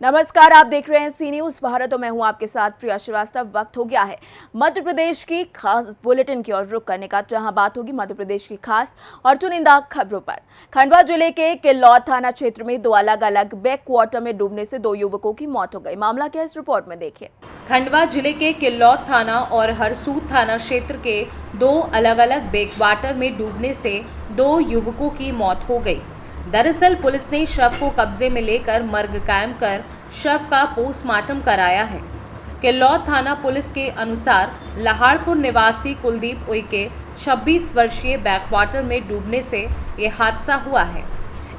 नमस्कार, आप देख रहे हैं सी न्यूज भारत और मैं हूं आपके साथ प्रिया श्रीवास्तव। वक्त हो गया है मध्य प्रदेश की खास बुलेटिन की ओर रुख करने का, जहां बात होगी मध्य प्रदेश की खास और चुनिंदा खबरों पर। खंडवा जिले के किल्लौद थाना क्षेत्र में दो अलग अलग बैक वाटर में डूबने से दो युवकों की मौत हो गई। मामला क्या है, इस रिपोर्ट में देखिए। खंडवा जिले के किल्लौद थाना और हरसूद थाना क्षेत्र के दो अलग अलग बैक वाटर में डूबने से दो युवकों की मौत हो गई। दरअसल पुलिस ने शव को कब्जे में लेकर मर्ग कायम कर शव का पोस्टमार्टम कराया है। किल्लौद थाना पुलिस के अनुसार लहाड़पुर निवासी कुलदीप उइके 26 वर्षीय बैकवाटर में डूबने से ये हादसा हुआ है।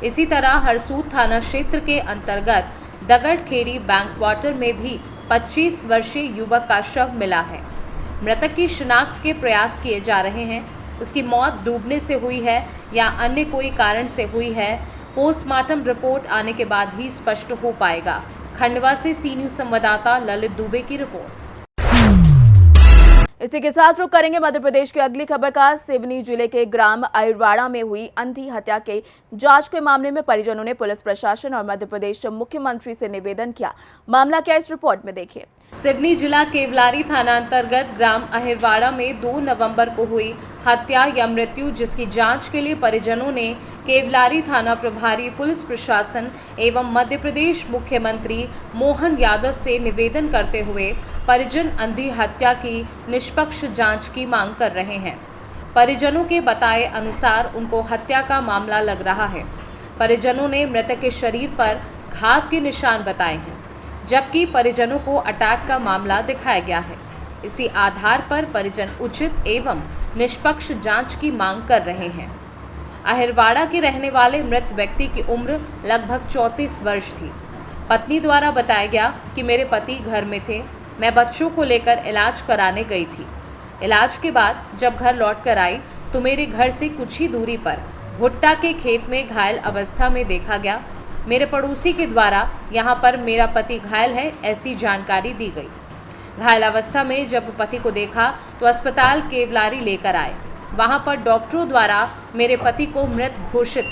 इसी तरह हरसूद थाना क्षेत्र के अंतर्गत दगड़खेड़ी बैकवाटर में भी 25 वर्षीय युवक का शव मिला है। मृतक की शिनाख्त के प्रयास किए जा रहे हैं। उसकी मौत डूबने से हुई है या अन्य कोई कारण से हुई है, पोस्टमार्टम रिपोर्ट आने के बाद ही स्पष्ट हो पाएगा। खंडवा से सी न्यूज संवाददाता ललित दुबे की रिपोर्ट। इसी के साथ रुख करेंगे मध्य प्रदेश की अगली खबर का। सिवनी जिले के ग्राम अहिरवाड़ा में हुई अंधी हत्या के जांच के मामले में परिजनों ने पुलिस प्रशासन और मध्य प्रदेश मुख्यमंत्री से निवेदन किया। मामला क्या, इस रिपोर्ट में देखिए। सिवनी जिला केवलारी थाना अंतर्गत ग्राम अहिरवाड़ा में 2 नवंबर को हुई हत्या या मृत्यु, जिसकी जांच के लिए परिजनों ने केवलारी थाना प्रभारी, पुलिस प्रशासन एवं मध्य प्रदेश मुख्यमंत्री मोहन यादव से निवेदन करते हुए परिजन अंधी हत्या की निष्पक्ष जांच की मांग कर रहे हैं। परिजनों के बताए अनुसार उनको हत्या का मामला लग रहा है। परिजनों ने मृतक के शरीर पर घाव के निशान बताए हैं, जबकि परिजनों को अटैक का मामला दिखाया गया है। इसी आधार पर परिजन उचित एवं निष्पक्ष जांच की मांग कर रहे हैं। अहिरवाड़ा के रहने वाले मृत व्यक्ति की उम्र लगभग 34 वर्ष थी। पत्नी द्वारा बताया गया कि मेरे पति घर में थे, मैं बच्चों को लेकर इलाज कराने गई थी। इलाज के बाद जब घर लौट कर आई तो मेरे घर से कुछ ही दूरी पर भुट्टा के खेत में घायल अवस्था में देखा गया। मेरे पड़ोसी के द्वारा यहाँ पर मेरा पति घायल है ऐसी जानकारी दी गई। घायल अवस्था में जब पति को देखा तो अस्पताल केवलारी लेकर आए। वहाँ पर डॉक्टरों द्वारा मेरे पति को मृत घोषित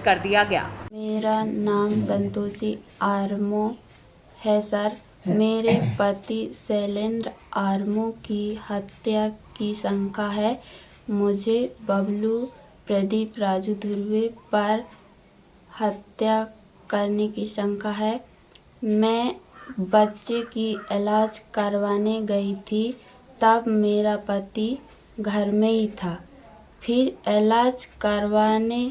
कर दिया गया। मेरा नाम संतोषी आर्मो है सर। मेरे पति शैलेंद्र आर्मो की हत्या की शंका है। मुझे बबलू प्रदीप राजू ध्रुवे पर हत्या करने की शंका है। मैं बच्चे की इलाज करवाने गई थी, तब मेरा पति घर में ही था। फिर इलाज करवाने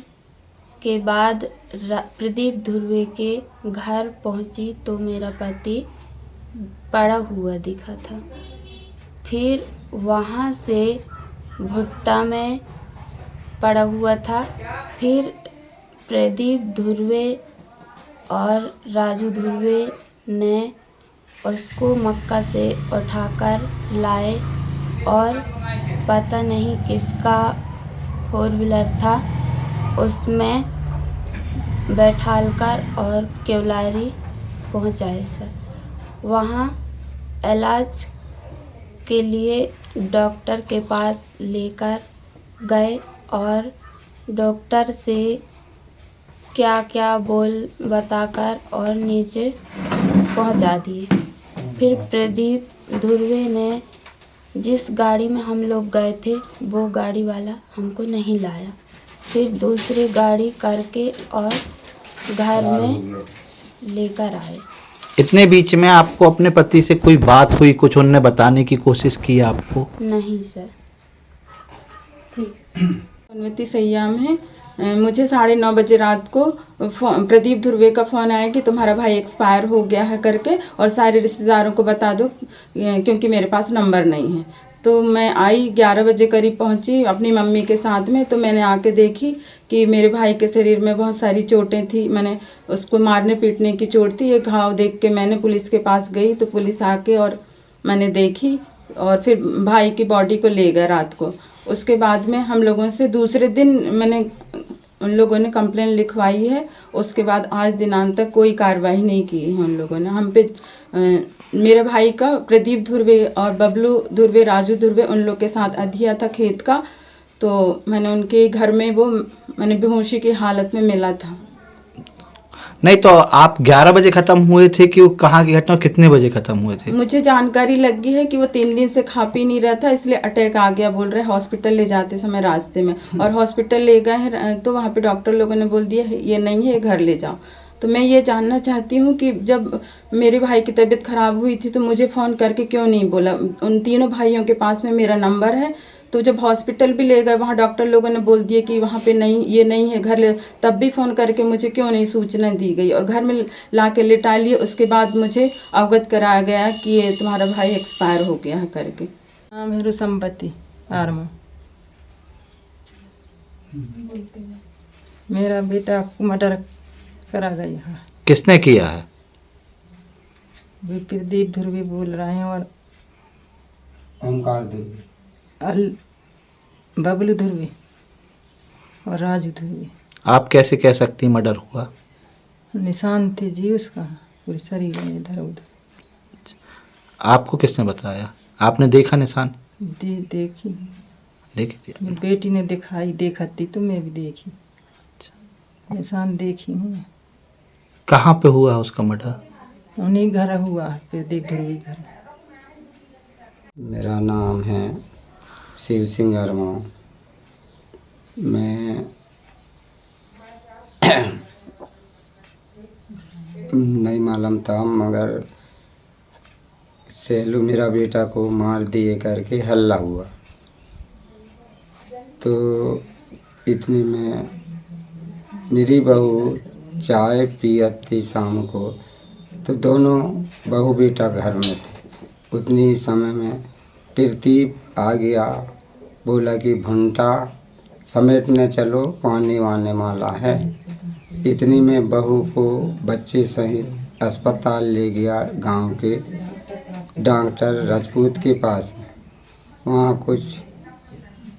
के बाद प्रदीप ध्रुवे के घर पहुंची तो मेरा पति पड़ा हुआ दिखा था। फिर वहां से भुट्टा में पड़ा हुआ था। फिर प्रदीप ध्रुवे और राजू ध्रुवे ने उसको मक्का से उठाकर लाए और पता नहीं किसका 4 व्हीलर था, उसमें बैठालकर और केवलारी पहुंचाए सर। वहाँ इलाज के लिए डॉक्टर के पास लेकर गए और डॉक्टर से क्या क्या बताकर और नीचे पहुंचा दिए। फिर प्रदीप ध्रुवे ने जिस गाड़ी में हम लोग गए थे वो गाड़ी वाला हमको नहीं लाया। फिर दूसरी गाड़ी करके और घर में लेकर आए। इतने बीच में आपको अपने पति से कोई बात हुई, कुछ उनने बताने की कोशिश की आपको? नहीं सर। अनुमति संयम है। मुझे 9:30 बजे रात को प्रदीप ध्रुवे का फ़ोन आया कि तुम्हारा भाई एक्सपायर हो गया है करके, और सारे रिश्तेदारों को बता दो क्योंकि मेरे पास नंबर नहीं है। तो मैं आई, 11 बजे करीब पहुंची अपनी मम्मी के साथ में। तो मैंने आके देखी कि मेरे भाई के शरीर में बहुत सारी चोटें थी। मैंने उसको मारने पीटने की चोट थी। ये घाव देख के मैंने पुलिस के पास गई तो पुलिस आके और मैंने देखी और फिर भाई की बॉडी को ले गए रात को। उसके बाद में हम लोगों से दूसरे दिन मैंने उन लोगों ने कंप्लेन लिखवाई है। उसके बाद आज दिनांत तक कोई कार्रवाई नहीं की है उन लोगों ने हम पे। मेरे भाई का प्रदीप ध्रुवे और बबलू ध्रुवे, राजू ध्रुवे, उन लोग के साथ अधिया था खेत का। तो मैंने उनके घर में वो मैंने बेहोशी की हालत में मिला था। नहीं तो आप 11 बजे खत्म हुए थे कि वो कहाँ की घटना और कितने बजे खत्म हुए थे? मुझे जानकारी लगी है कि वो 3 दिन से खा पी नहीं रहा था, इसलिए अटैक आ गया बोल रहे। हॉस्पिटल ले जाते समय रास्ते में, और हॉस्पिटल ले गए हैं तो वहाँ पे डॉक्टर लोगों ने बोल दिया ये नहीं है, घर ले जाओ। तो मैं ये जानना चाहती हूँ कि जब मेरे भाई की तबीयत खराब हुई थी तो मुझे फ़ोन करके क्यों नहीं बोला? उन तीनों भाइयों के पास में मेरा नंबर है। तो जब हॉस्पिटल भी ले गए, वहाँ डॉक्टर लोगों ने बोल दिया कि वहाँ पे नहीं, ये नहीं है, घर ले, तब भी फ़ोन करके मुझे क्यों नहीं सूचना दी गई? और घर में ला के लिटा लिए, उसके बाद मुझे अवगत कराया गया कि ये तुम्हारा भाई एक्सपायर हो गया है करके। नाम है रुसम्बती आर्मा। मेरा बेटा मर्डर करा गया है। किसने किया है? वे प्रदीप ध्रुवी बोल रहे हैं और ओमकार ध्रुवी, बबलू ध्रुवी और राजू ध्रुवी। आप कैसे कह सकती मर्डर हुआ? निशान थे जी उसका पूरे शरीर में इधर उधर। आपको किसने बताया? आपने देखा निशान? देखी देखी? मेरी बेटी ने दिखाई, देखती तो मैं भी देखी, निशान देखी हूँ। कहाँ पे हुआ उसका मर्डर? उन्हीं घर हुआ है, प्रदीप ध्रुवी घर। मेरा नाम है शिव सिंह वर्मा। मैं नहीं मालूम था, मगर सेलू मेरा बेटा को मार दिए करके हल्ला हुआ। तो इतने में मेरी बहू चाय पियत थी शाम को, तो दोनों बहू बेटा घर में थे। उतनी ही समय में प्रदीप आ गया, बोला कि भुंटा समेटने चलो, पानी वाने वाला है। इतनी में बहू को बच्चे सहित अस्पताल ले गया गांव के डॉक्टर राजपूत के पास। वहाँ कुछ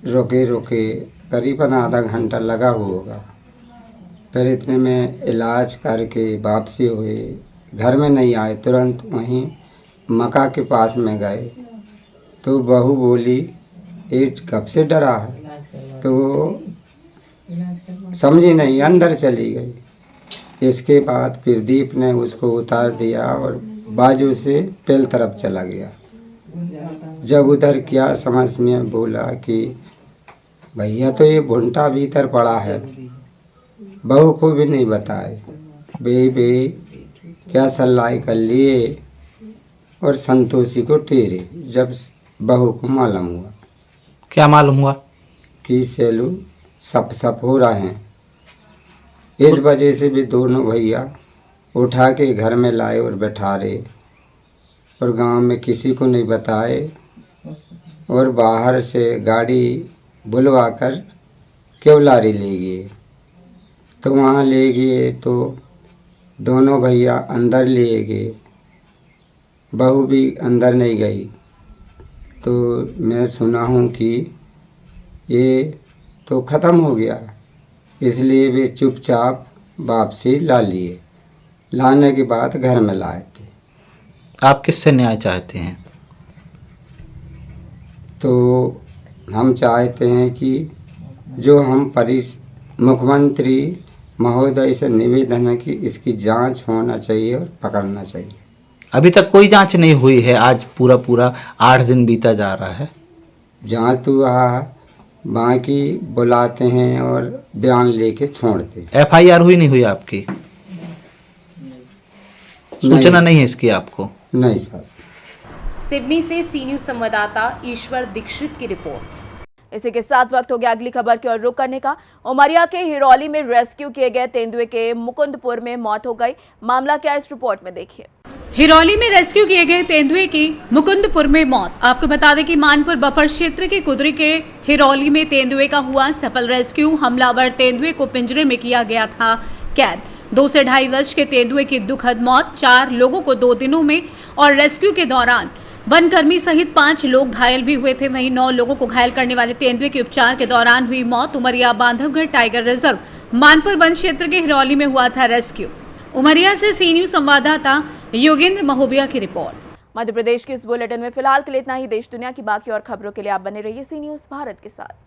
रोके करीबन आधा घंटा लगा होगा। फिर इतने में इलाज करके वापसी हुए, घर में नहीं आए, तुरंत वहीं मक्का के पास में गए। तो बहू बोली ये कब से डरा है? तो वो समझी नहीं, अंदर चली गई। इसके बाद प्रदीप ने उसको उतार दिया और बाजू से पेल तरफ चला गया। जब उधर क्या समझ में बोला कि भैया तो ये भुंटा भीतर पड़ा है, बहू को भी नहीं बताए। बे क्या सल्लाई कर लिए और संतोषी को टेरे। जब बहू को मालूम हुआ, क्या मालूम हुआ? कि सेलू सप हो रहे हैं। इस वजह से भी दोनों भैया उठा के घर में लाए और बैठा रहे, और गांव में किसी को नहीं बताए, और बाहर से गाड़ी बुलवा कर केवलारी ले गए। तो वहाँ ले गए तो दोनों भैया अंदर ले गए, बहू भी अंदर नहीं गई। तो मैं सुना हूँ कि ये तो ख़त्म हो गया, इसलिए वे चुपचाप वापसी ला लिए। लाने के बाद घर में लाए थे। आप किससे न्याय चाहते हैं? तो हम चाहते हैं कि जो हम मुख्यमंत्री महोदय से निवेदन है कि इसकी जांच होना चाहिए और पकड़ना चाहिए। अभी तक कोई जांच नहीं हुई है, आज पूरा 8 दिन बीता जा रहा है। जांच तो बाकी बुलाते हैं और बयान लेके छोड़ते हैं। FIR हुई नहीं हुई आपकी? सूचना नहीं है इसकी आपको? नहीं सर। सिडनी से सी न्यूज़ संवाददाता ईश्वर दीक्षित की रिपोर्ट। इसी के साथ वक्त हो गया अगली खबर की ओर रुख करने का। उमरिया के हिरौली में रेस्क्यू किए गए तेंदुए के मुकुंदपुर में मौत हो गई। मामला क्या, इस रिपोर्ट में देखिए। हिरौली में रेस्क्यू किए गए तेंदुए की मुकुंदपुर में मौत। आपको बता दें कि मानपुर बफर क्षेत्र के कुदरी के हिरौली में तेंदुए का हुआ सफल रेस्क्यू। हमलावर तेंदुए को पिंजरे में किया गया था कैद। 2 से 2.5 वर्ष के तेंदुए की दुखद मौत। 4 लोगों को 2 दिनों में और रेस्क्यू के दौरान वनकर्मी सहित 5 लोग घायल भी हुए थे। वहीं 9 लोगों को घायल करने वाले तेंदुए की उपचार के दौरान हुई मौत। Umaria Bandhavgarh tiger reserve Manpur one क्षेत्र के हिरौली में हुआ था रेस्क्यू। उमरिया से सी न्यूज़ संवाददाता योगेंद्र महोबिया की रिपोर्ट। मध्य प्रदेश के इस बुलेटिन में फिलहाल के लिए इतना ही। देश दुनिया की बाकी और खबरों के लिए आप बने रहिए सी न्यूज़ भारत के साथ।